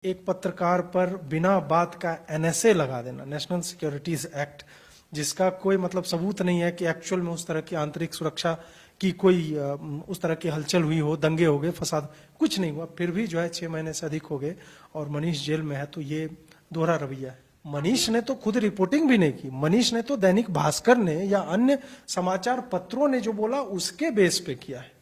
एक पत्रकार पर बिना बात का एनएसए लगा देना, नेशनल सिक्योरिटीज एक्ट, जिसका कोई मतलब सबूत नहीं है कि एक्चुअल में उस तरह की आंतरिक सुरक्षा की कोई उस तरह की हलचल हुई हो, दंगे हो गए, फसाद कुछ नहीं हुआ, फिर भी जो है 6 महीने से अधिक हो गए और मनीष जेल में है। तो ये दोहरा रवैया है। मनीष ने तो खुद रिपोर्टिंग भी नहीं की। मनीष ने तो दैनिक भास्कर ने या अन्य समाचार पत्रों ने जो बोला उसके बेस पे किया है।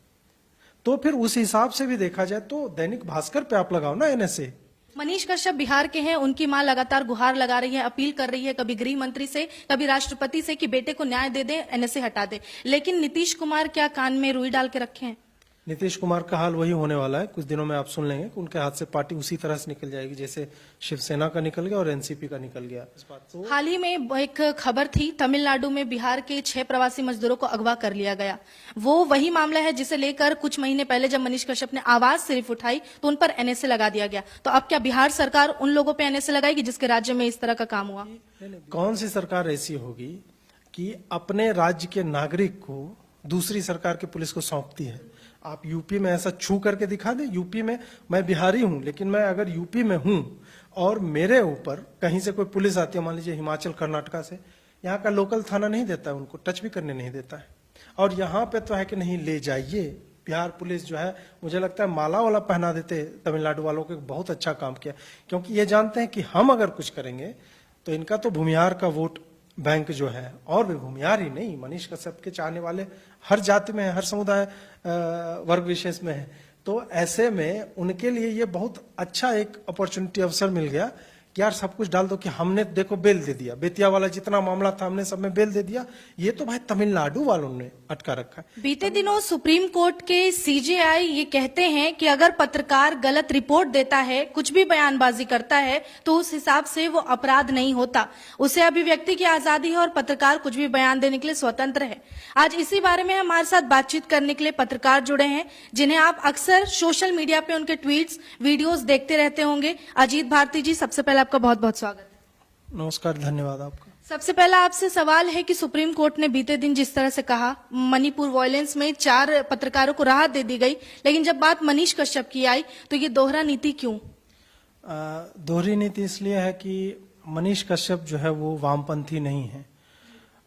तो फिर उस हिसाब से भी देखा जाए तो दैनिक भास्कर पे आप लगाओ ना एनएसए। मनीष कश्यप बिहार के हैं, उनकी मां लगातार गुहार लगा रही है, अपील कर रही है कभी गृह मंत्री से, कभी राष्ट्रपति से कि बेटे को न्याय दे दें, एनएसए हटा दे। लेकिन नीतीश कुमार क्या कान में रुई डाल के रखे हैं? नीतीश कुमार का हाल वही होने वाला है। कुछ दिनों में आप सुन लेंगे कि उनके हाथ से पार्टी उसी तरह से निकल जाएगी जैसे शिवसेना का निकल गया और एनसीपी का निकल गया। इस बात तो हाल ही में एक खबर थी, तमिलनाडु में बिहार के 6 प्रवासी मजदूरों को अगवा कर लिया गया। वो वही मामला है जिसे लेकर कुछ महीने पहले जब मनीष कश्यप ने आवाज सिर्फ उठाई तो उन पर एनएसए लगा दिया गया। तो अब क्या बिहार सरकार उन लोगों पर एनएसए लगाएगी जिसके राज्य में इस तरह का काम हुआ? कौन सी सरकार ऐसी होगी कि अपने राज्य के नागरिक को दूसरी सरकार की पुलिस को सौंपती है? आप यूपी में ऐसा छू करके दिखा दें। यूपी में, मैं बिहारी हूं लेकिन मैं अगर यूपी में हूं और मेरे ऊपर कहीं से कोई पुलिस आती है, मान लीजिए हिमाचल कर्नाटका से, यहाँ का लोकल थाना नहीं देता है, उनको टच भी करने नहीं देता है। और यहाँ पे तो है कि नहीं ले जाइए। बिहार पुलिस जो है, मुझे लगता है माला वाला पहना देते तमिलनाडु वालों को। बहुत अच्छा काम किया, क्योंकि ये जानते हैं कि हम अगर कुछ करेंगे तो इनका तो भूमिहार का वोट बैंक जो है, और भी भूमिहार ही नहीं, मनीष कश्यप के चाहने वाले हर जाति में है, हर समुदाय वर्ग विशेष में है। तो ऐसे में उनके लिए ये बहुत अच्छा एक अपॉर्चुनिटी, अवसर मिल गया कि यार सब कुछ डाल दो। कि हमने देखो बेल दे दिया, बेतिया वाला जितना मामला था हमने सब में बेल दे दिया। ये तो भाई तमिलनाडु वालों ने अटका रखा है। बीते दिनों सुप्रीम कोर्ट के सीजेआई ये कहते हैं कि अगर पत्रकार गलत रिपोर्ट देता है, कुछ भी बयानबाजी करता है, तो उस हिसाब से वो अपराध नहीं होता। उसे अभिव्यक्ति की आजादी है और पत्रकार कुछ भी बयान देने के लिए स्वतंत्र है। आज इसी बारे में हमारे साथ बातचीत करने के लिए पत्रकार जुड़े हैं, जिन्हें आप अक्सर सोशल मीडिया पे उनके ट्वीट्स, वीडियोस देखते रहते होंगे। अजीत भारती जी, सबसे पहले आपका बहुत बहुत स्वागत है। नमस्कार, धन्यवाद आपका। सबसे पहला आपसे सवाल है कि सुप्रीम कोर्ट ने बीते दिन जिस तरह से कहा, मणिपुर वायलेंस में 4 पत्रकारों को राहत दे दी गई, लेकिन जब बात मनीष कश्यप की आई तो ये दोहरा नीति क्यों? दोहरी नीति इसलिए है कि मनीष कश्यप जो है वो वामपंथी नहीं है।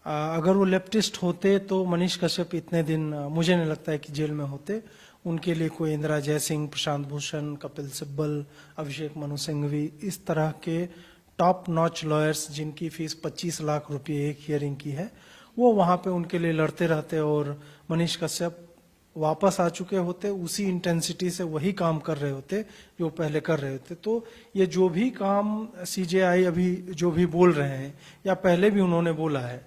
अगर वो लेफ्टिस्ट होते तो मनीष कश्यप इतने दिन मुझे नहीं लगता है कि जेल में होते। उनके लिए कोई इंदिरा जयसिंह, प्रशांत भूषण, कपिल सिब्बल, अभिषेक मनु सिंघवी, इस तरह के टॉप नॉच लॉयर्स जिनकी फीस 25 लाख रुपए एक हियरिंग की है, वो वहां पे उनके लिए लड़ते रहते और मनीष कश्यप वापस आ चुके होते, उसी इंटेंसिटी से वही काम कर रहे होते जो पहले कर रहे होते। तो ये जो भी काम सीजेआई अभी जो भी बोल रहे हैं या पहले भी उन्होंने बोला है,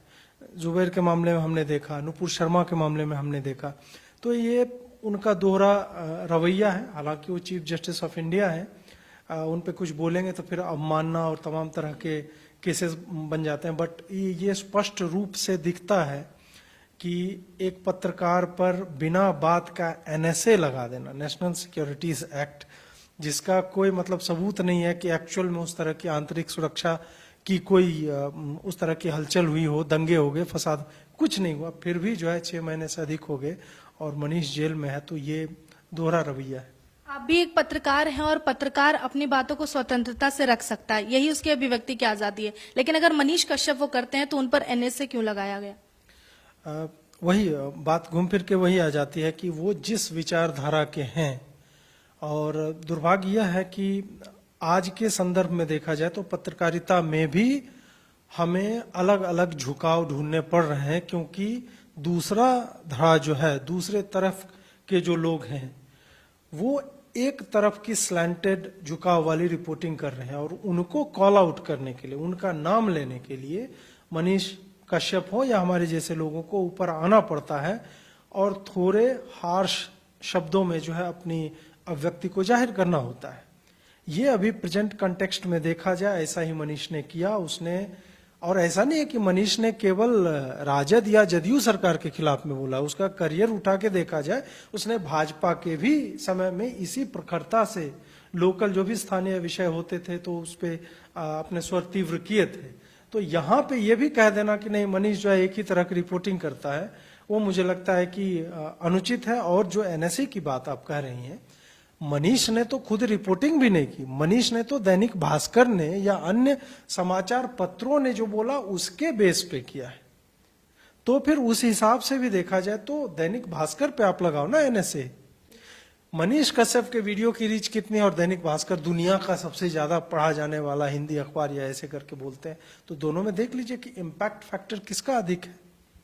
जुबैर के मामले में हमने देखा, नुपुर शर्मा के मामले में हमने देखा, तो ये उनका दोहरा रवैया है। हालांकि वो चीफ जस्टिस ऑफ इंडिया है, उन पे कुछ बोलेंगे तो फिर अवमानना और तमाम तरह के केसेस बन जाते हैं। बट ये स्पष्ट रूप से दिखता है कि एक पत्रकार पर बिना बात का एनएसए लगा देना, नेशनल सिक्योरिटीज एक्ट, जिसका कोई मतलब सबूत नहीं है कि एक्चुअल में उस तरह की आंतरिक सुरक्षा की कोई उस तरह की हलचल हुई हो, दंगे हो गए, फसाद कुछ नहीं हुआ, फिर भी जो है 6 महीने से अधिक हो गए और मनीष जेल में है। तो ये दोहरा रवैया है। आप भी एक पत्रकार हैं और पत्रकार अपनी बातों को स्वतंत्रता से रख सकता है, यही उसकी अभिव्यक्ति की आजादी है। लेकिन अगर मनीष कश्यप वो करते हैं तो उन पर एनएसए क्यों लगाया गया? वही बात घूम फिर के वही आ जाती है कि वो जिस विचारधारा के हैं, और दुर्भाग्य यह है कि आज के संदर्भ में देखा जाए तो पत्रकारिता में भी हमें अलग अलग झुकाव ढूंढने पड़ रहे हैं, क्योंकि दूसरा धारा जो है, दूसरे तरफ के जो लोग हैं वो एक तरफ की स्लैंटेड झुकाव वाली रिपोर्टिंग कर रहे हैं, और उनको कॉल आउट करने के लिए, उनका नाम लेने के लिए मनीष कश्यप हो या हमारे जैसे लोगों को ऊपर आना पड़ता है और थोड़े हार्श शब्दों में जो है अपनी अभिव्यक्ति को जाहिर करना होता है। ये अभी प्रेजेंट कंटेक्स्ट में देखा जाए ऐसा ही मनीष ने किया। उसने, और ऐसा नहीं है कि मनीष ने केवल राजद या जदयू सरकार के खिलाफ में बोला, उसका करियर उठा के देखा जाए, उसने भाजपा के भी समय में इसी प्रखरता से लोकल जो भी स्थानीय विषय होते थे तो उस पे अपने स्वर तीव्र किए थे। तो यहाँ पे ये भी कह देना कि नहीं मनीष जो है एक ही तरह की रिपोर्टिंग करता है, वो मुझे लगता है कि अनुचित है। और जो एनएसए की बात आप कह रही हैं, मनीष ने तो खुद रिपोर्टिंग भी नहीं की। मनीष ने तो दैनिक भास्कर ने या अन्य समाचार पत्रों ने जो बोला उसके बेस पे किया है। तो फिर उस हिसाब से भी देखा जाए तो दैनिक भास्कर पे आप लगाओ ना एनएसए। मनीष कश्यप के वीडियो की रीच कितनी है, और दैनिक भास्कर दुनिया का सबसे ज्यादा पढ़ा जाने वाला हिंदी अखबार या ऐसे करके बोलते हैं, तो दोनों में देख लीजिए कि इम्पैक्ट फैक्टर किसका अधिक है।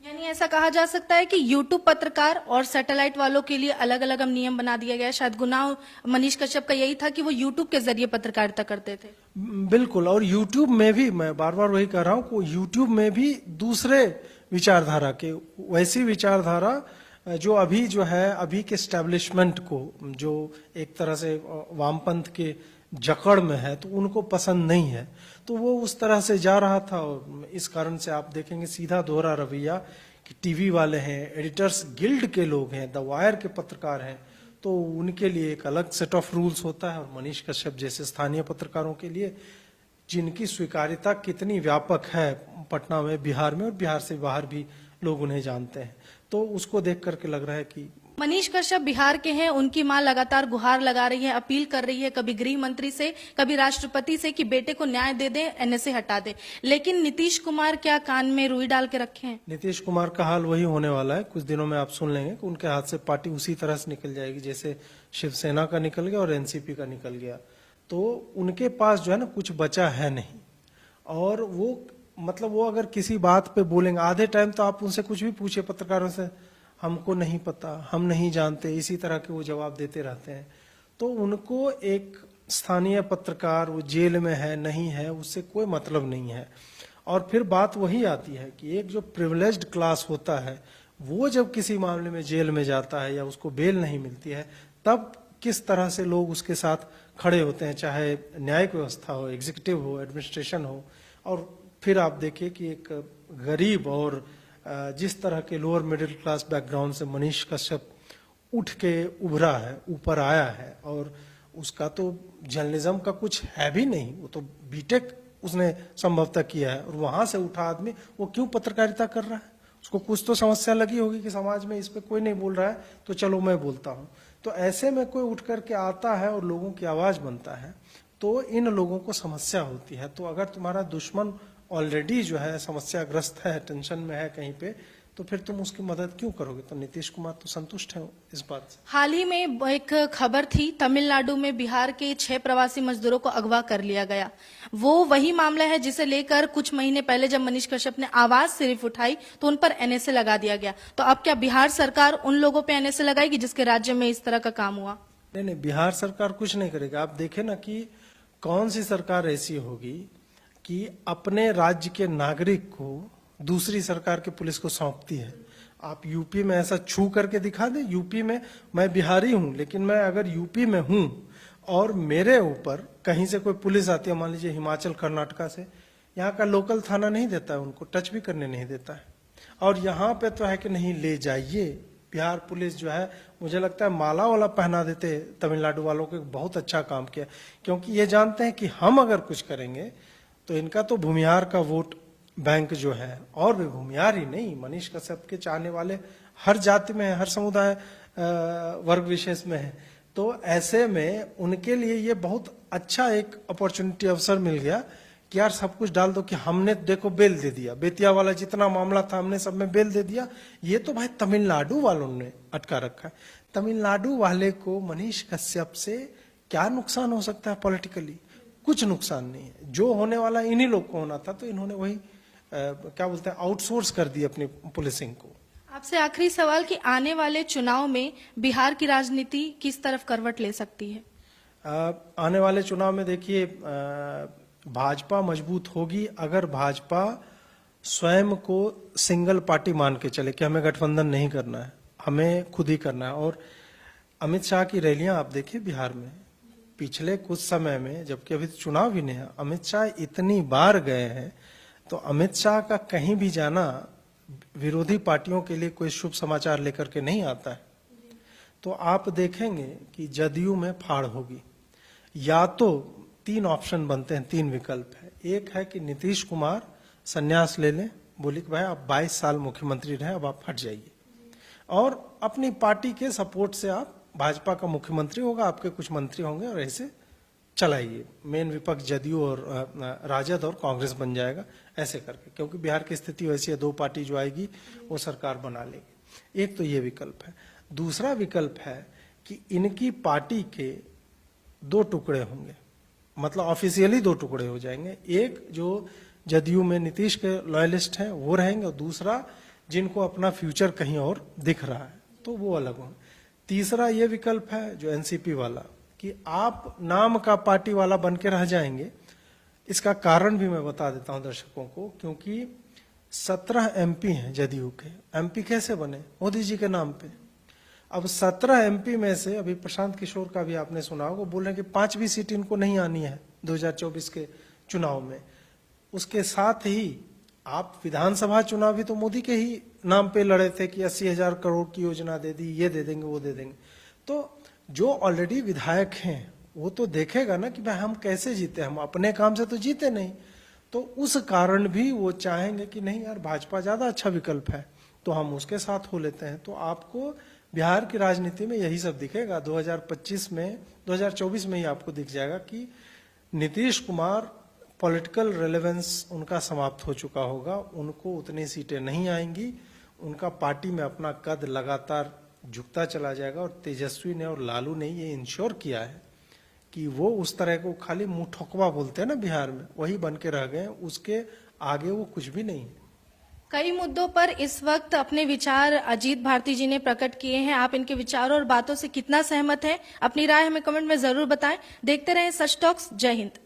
यानी ऐसा कहा जा सकता है कि यूट्यूब पत्रकार और सैटेलाइट वालों के लिए अलग अलग अब नियम बना दिया गया है। शायद गुनाह मनीष कश्यप का यही था कि वो यूट्यूब के जरिए पत्रकारिता करते थे। बिल्कुल, और यूट्यूब में भी मैं बार बार वही कह रहा हूं कि यूट्यूब में भी दूसरे विचारधारा के, वैसी विचारधारा जो अभी जो है अभी के एस्टेब्लिशमेंट को, जो एक तरह से वामपंथ के जकड़ में है, तो उनको पसंद नहीं है, तो वो उस तरह से जा रहा था। और इस कारण से आप देखेंगे सीधा दोहरा रवैया कि टीवी वाले हैं, एडिटर्स गिल्ड के लोग हैं, द वायर के पत्रकार हैं, तो उनके लिए एक अलग सेट ऑफ रूल्स होता है, और मनीष कश्यप जैसे स्थानीय पत्रकारों के लिए, जिनकी स्वीकार्यता कितनी व्यापक है पटना में, बिहार में, और बिहार से बाहर भी लोग उन्हें जानते हैं, तो उसको देख करके लग रहा है कि मनीष कश्यप बिहार के हैं, उनकी मां लगातार गुहार लगा रही है, अपील कर रही है, कभी गृह मंत्री से, कभी राष्ट्रपति से कि बेटे को न्याय दे दें, एनएसए हटा दें। लेकिन नीतीश कुमार क्या कान में रुई डाल के रखे हैं? नीतीश कुमार का हाल वही होने वाला है। कुछ दिनों में आप सुन लेंगे कि उनके हाथ से पार्टी उसी तरह से निकल जाएगी जैसे शिवसेना का निकल गया और एनसीपी का निकल गया। तो उनके पास जो है ना कुछ बचा है नहीं, और वो मतलब वो अगर किसी बात पे बोलेंगे, आधे टाइम तो आप उनसे कुछ भी पूछे पत्रकारों से, हमको नहीं पता, हम नहीं जानते, इसी तरह के वो जवाब देते रहते हैं। तो उनको एक स्थानीय पत्रकार वो जेल में है नहीं है उससे कोई मतलब नहीं है। और फिर बात वही आती है कि एक जो प्रिविलेज्ड क्लास होता है वो जब किसी मामले में जेल में जाता है या उसको बेल नहीं मिलती है, तब किस तरह से लोग उसके साथ खड़े होते हैं, चाहे न्यायिक व्यवस्था हो, एग्जीक्यूटिव हो, एडमिनिस्ट्रेशन हो। और फिर आप देखिए कि एक गरीब और जिस तरह के लोअर मिडिल क्लास बैकग्राउंड से मनीष कश्यप उठ के उभरा है, ऊपर आया है, और उसका तो जर्नलिज्म का कुछ है भी नहीं, वो तो बीटेक उसने संभवतः किया है, और वहां से उठा आदमी वो क्यों पत्रकारिता कर रहा है? उसको कुछ तो समस्या लगी होगी कि समाज में इस पे कोई नहीं बोल रहा है, तो चलो मैं बोलता हूं। तो ऐसे में कोई उठ करके आता है और लोगों की आवाज बनता है, तो इन लोगों को समस्या होती है। तो अगर तुम्हारा दुश्मन ऑलरेडी जो है समस्याग्रस्त है, टेंशन में है कहीं पे, तो फिर तुम उसकी मदद क्यों करोगे? तो नीतीश कुमार तो संतुष्ट है इस बात से। हाल ही में एक खबर थी, तमिलनाडु में बिहार के 6 प्रवासी मजदूरों को अगवा कर लिया गया। वो वही मामला है जिसे लेकर कुछ महीने पहले जब मनीष कश्यप ने आवाज सिर्फ उठाई तो उन पर एनएसए लगा दिया गया। तो अब क्या बिहार सरकार उन लोगों पे एनएसए लगाएगी जिसके राज्य में इस तरह का काम हुआ? नहीं, बिहार सरकार कुछ नहीं करेगी। आप देखें ना कि कौन सी सरकार ऐसी होगी कि अपने राज्य के नागरिक को दूसरी सरकार के पुलिस को सौंपती है। आप यूपी में ऐसा छू करके दिखा दें। यूपी में मैं बिहारी हूं, लेकिन मैं अगर यूपी में हूं और मेरे ऊपर कहीं से कोई पुलिस आती है, मान लीजिए हिमाचल कर्नाटका से, यहाँ का लोकल थाना नहीं देता है, उनको टच भी करने नहीं देता है। और यहाँ पे तो है कि नहीं ले जाइए। बिहार पुलिस जो है मुझे लगता है माला वाला पहना देते तमिलनाडु वालों को, बहुत अच्छा काम किया, क्योंकि ये जानते हैं कि हम अगर कुछ करेंगे तो इनका तो भूमिहार का वोट बैंक जो है, और भी भूमिहार ही नहीं, मनीष कश्यप के चाहने वाले हर जाति में है, हर समुदाय वर्ग विशेष में है। तो ऐसे में उनके लिए ये बहुत अच्छा एक अपॉर्चुनिटी, अवसर मिल गया कि यार सब कुछ डाल दो कि हमने देखो बेल दे दिया, बेतिया वाला जितना मामला था हमने सब में बेल दे दिया। ये तो भाई तमिलनाडु वालों ने अटका रखा है। तमिलनाडु वाले को मनीष कश्यप से क्या नुकसान हो सकता है पॉलिटिकली? कुछ नुकसान नहीं है। जो होने वाला इन्हीं लोग को होना था, तो इन्होंने वही क्या बोलते हैं, आउटसोर्स कर दी अपनी पुलिसिंग को। आपसे आखिरी सवाल कि आने वाले चुनाव में बिहार की राजनीति किस तरफ करवट ले सकती है? आने वाले चुनाव में देखिए भाजपा मजबूत होगी अगर भाजपा स्वयं को सिंगल पार्टी मान के चले कि हमें गठबंधन नहीं करना है, हमें खुद ही करना है। और अमित शाह की रैलियां आप देखिए बिहार में पिछले कुछ समय में, जबकि अभी चुनाव भी नहीं है, अमित शाह इतनी बार गए हैं। तो अमित शाह का कहीं भी जाना विरोधी पार्टियों के लिए कोई शुभ समाचार लेकर के नहीं आता है। तो आप देखेंगे कि जदयू में फाड़ होगी। या तो 3 ऑप्शन बनते हैं, 3 विकल्प है। एक है कि नीतीश कुमार संन्यास ले लें, बोले कि भाई आप 22 साल मुख्यमंत्री रहे, अब आप हट जाइए, और अपनी पार्टी के सपोर्ट से आप भाजपा का मुख्यमंत्री होगा, आपके कुछ मंत्री होंगे और ऐसे चलाइए। मेन विपक्ष जदयू और राजद और कांग्रेस बन जाएगा ऐसे करके, क्योंकि बिहार की स्थिति वैसी है, 2 पार्टी जो आएगी वो सरकार बना लेगी। एक तो ये विकल्प है। दूसरा विकल्प है कि इनकी पार्टी के 2 टुकड़े होंगे, मतलब ऑफिशियली 2 टुकड़े हो जाएंगे। एक जो जदयू में नीतीश के लॉयलिस्ट हैं वो रहेंगे, और दूसरा जिनको अपना फ्यूचर कहीं और दिख रहा है तो वो अलग होंगे। तीसरा ये विकल्प है जो एनसीपी वाला, कि आप नाम का पार्टी वाला बन के रह जाएंगे। इसका कारण भी मैं बता देता हूं दर्शकों को, क्योंकि 17 एमपी हैं जदयू के। एमपी कैसे बने? मोदी जी के नाम पे। अब 17 एमपी में से अभी प्रशांत किशोर का भी आपने सुना होगा, बोल रहे हैं कि 5 भी सीट इनको नहीं आनी है 2024 के चुनाव में। उसके साथ ही आप विधानसभा चुनाव भी तो मोदी के ही नाम पे लड़े थे कि 80,000 करोड़ की योजना दे दी, ये दे देंगे वो दे देंगे। तो जो ऑलरेडी विधायक हैं वो तो देखेगा ना कि भाई हम कैसे जीते, हम अपने काम से तो जीते नहीं। तो उस कारण भी वो चाहेंगे कि नहीं यार भाजपा ज्यादा अच्छा विकल्प है, तो हम उसके साथ हो लेते हैं। तो आपको बिहार की राजनीति में यही सब दिखेगा 2025 में, 2024 में ही आपको दिख जाएगा कि नीतीश कुमार पॉलिटिकल रेलेवेंस उनका समाप्त हो चुका होगा, उनको उतनी सीटें नहीं आएंगी, उनका पार्टी में अपना कद लगातार झुकता चला जाएगा। और तेजस्वी ने और लालू ने ये इंश्योर किया है कि वो उस तरह को खाली मुंह ठोकवा बोलते हैं ना बिहार में, वही बन के रह गए, उसके आगे वो कुछ भी नहीं है। कई मुद्दों पर इस वक्त अपने विचार अजीत भारती जी ने प्रकट किए हैं। आप इनके विचारों और बातों से कितना सहमत हैं? अपनी राय हमें कमेंट में जरूर बताएं। देखते रहें सच टॉक्स। जय हिंद।